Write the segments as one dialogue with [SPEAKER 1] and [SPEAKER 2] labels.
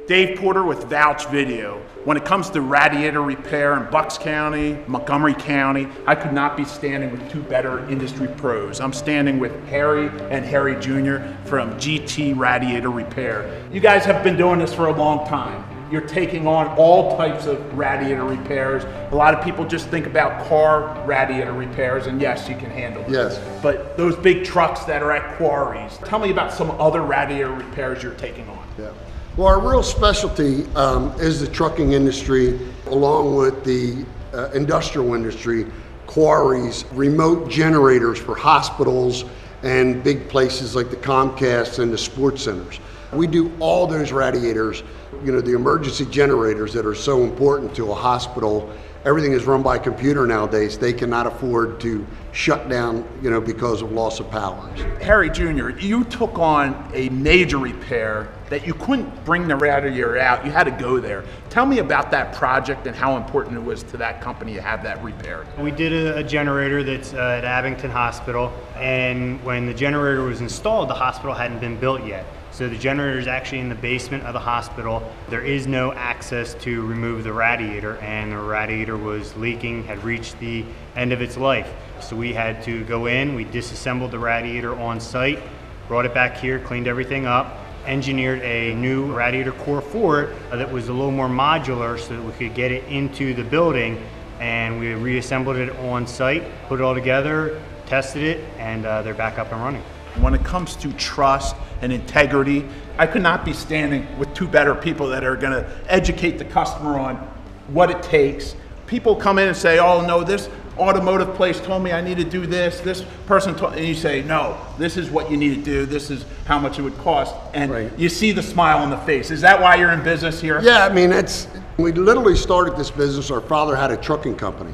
[SPEAKER 1] Dave Porter with Vouch Video. When it comes to radiator repair in Bucks County, Montgomery County, I could not be standing with two better industry pros. I'm standing with Harry and Harry Jr. from GT Radiator Repair. You guys have been doing this for a long time. You're taking on all types of radiator repairs. A lot of people just think about car radiator repairs, and yes, you can handle it.
[SPEAKER 2] Yes.
[SPEAKER 1] But those big trucks that are at quarries, tell me about some other radiator repairs you're taking on.
[SPEAKER 2] Yeah. Well, our real specialty is the trucking industry, along with the industrial industry, quarries, remote generators for hospitals and big places like the Comcast and the sports centers. We do all those radiators, the emergency generators that are so important to a hospital. Everything is run by computer nowadays. They cannot afford to shut down, because of loss of power.
[SPEAKER 1] Harry Jr., you took on a major repair that you couldn't bring the radiator out. You had to go there. Tell me about that project and how important it was to that company to have that repaired.
[SPEAKER 3] We did a generator that's at Abington Hospital, and when the generator was installed, the hospital hadn't been built yet. So the generator is actually in the basement of the hospital. There is no access to remove the radiator, and the radiator was leaking, had reached the end of its life. So we had to go in, we disassembled the radiator on site, brought it back here, cleaned everything up, engineered a new radiator core for it that was a little more modular so that we could get it into the building, and we reassembled it on site, put it all together, tested it, and they're back up and running.
[SPEAKER 1] When it comes to trust and integrity, I could not be standing with two better people that are going to educate the customer on what it takes. People come in and say, oh no, this automotive place told me I need to do this person told, and you say, no, this is what you need to do, this is how much it would cost, and right. You see the smile on the face. Is that why you're in business here?
[SPEAKER 2] Yeah, we literally started this business. Our father had a trucking company,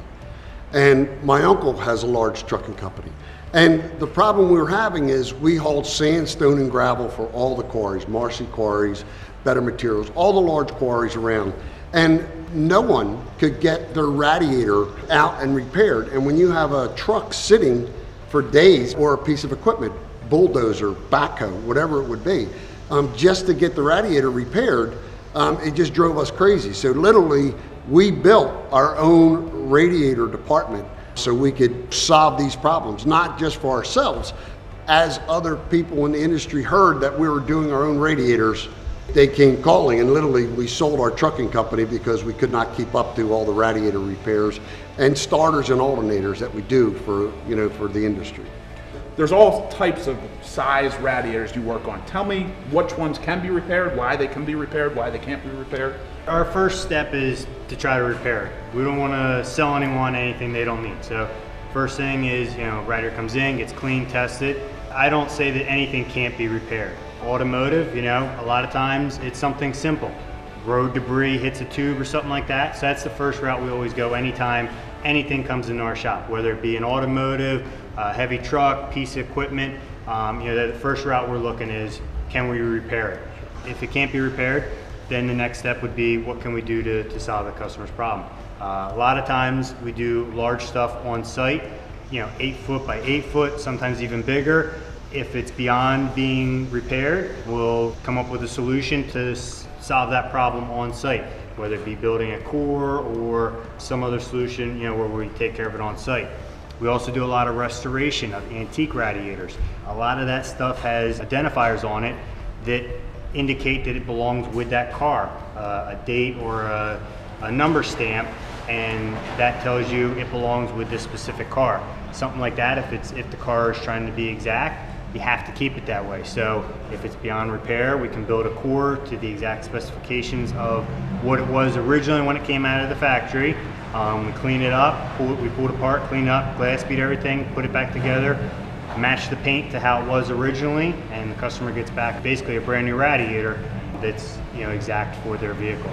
[SPEAKER 2] and my uncle has a large trucking company. And the problem we were having is we hauled sand, stone, and gravel for all the quarries, Marcy quarries, Better Materials, all the large quarries around. And no one could get their radiator out and repaired. And when you have a truck sitting for days, or a piece of equipment, bulldozer, backhoe, whatever it would be, just to get the radiator repaired, it just drove us crazy. So literally, we built our own radiator department so we could solve these problems, not just for ourselves. As other people in the industry heard that we were doing our own radiators, they came calling, and literally we sold our trucking company because we could not keep up to all the radiator repairs and starters and alternators that we do for the industry.
[SPEAKER 1] There's all types of size radiators you work on. Tell me which ones can be repaired, why they can be repaired, why they can't be repaired.
[SPEAKER 3] Our first step is to try to repair it. We don't want to sell anyone anything they don't need. So first thing is, radiator comes in, gets clean, tested. I don't say that anything can't be repaired. Automotive, a lot of times it's something simple. Road debris hits a tube or something like that. So that's the first route we always go anytime anything comes into our shop, whether it be an automotive, a heavy truck, piece of equipment. The first route we're looking is, can we repair it? If it can't be repaired, then the next step would be, what can we do to solve the customer's problem? A lot of times we do large stuff on site, 8 foot by 8 foot, sometimes even bigger. If it's beyond being repaired, we'll come up with a solution to solve that problem on site, whether it be building a core or some other solution, where we take care of it on site. We also do a lot of restoration of antique radiators. A lot of that stuff has identifiers on it that indicate that it belongs with that car, a date or a number stamp, and that tells you it belongs with this specific car. Something like that, if the car is trying to be exact, you have to keep it that way. So if it's beyond repair, we can build a core to the exact specifications of what it was originally when it came out of the factory. We clean it up, we pull it apart, clean it up, glass beat everything, put it back together, match the paint to how it was originally, and the customer gets back basically a brand new radiator that's exact for their vehicle.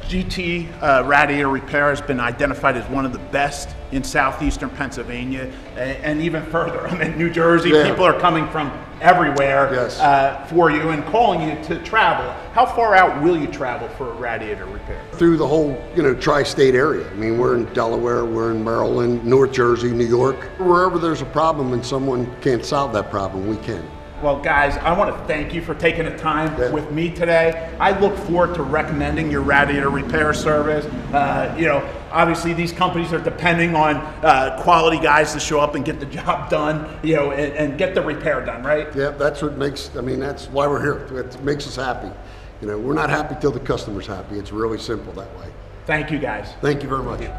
[SPEAKER 1] GT Radiator Repair has been identified as one of the best in southeastern Pennsylvania and even further. New Jersey. Yeah. People are coming from everywhere. Yes. For you and calling you to travel. How far out will you travel for a radiator repair?
[SPEAKER 2] Through the whole tri-state area. We're in Delaware, we're in Maryland, North Jersey, New York. Wherever there's a problem and someone can't solve that problem, we can.
[SPEAKER 1] Well, guys, I want to thank you for taking the time with me today. I look forward to recommending your radiator repair service. You know, obviously these companies are depending on quality guys to show up and get the job done, you know, and get the repair done, right?
[SPEAKER 2] Yeah, that's what makes, I mean, that's why we're here. It makes us happy. You know, we're not happy till the customer's happy. It's really simple that way.
[SPEAKER 1] Thank you, guys.
[SPEAKER 2] Thank you very much.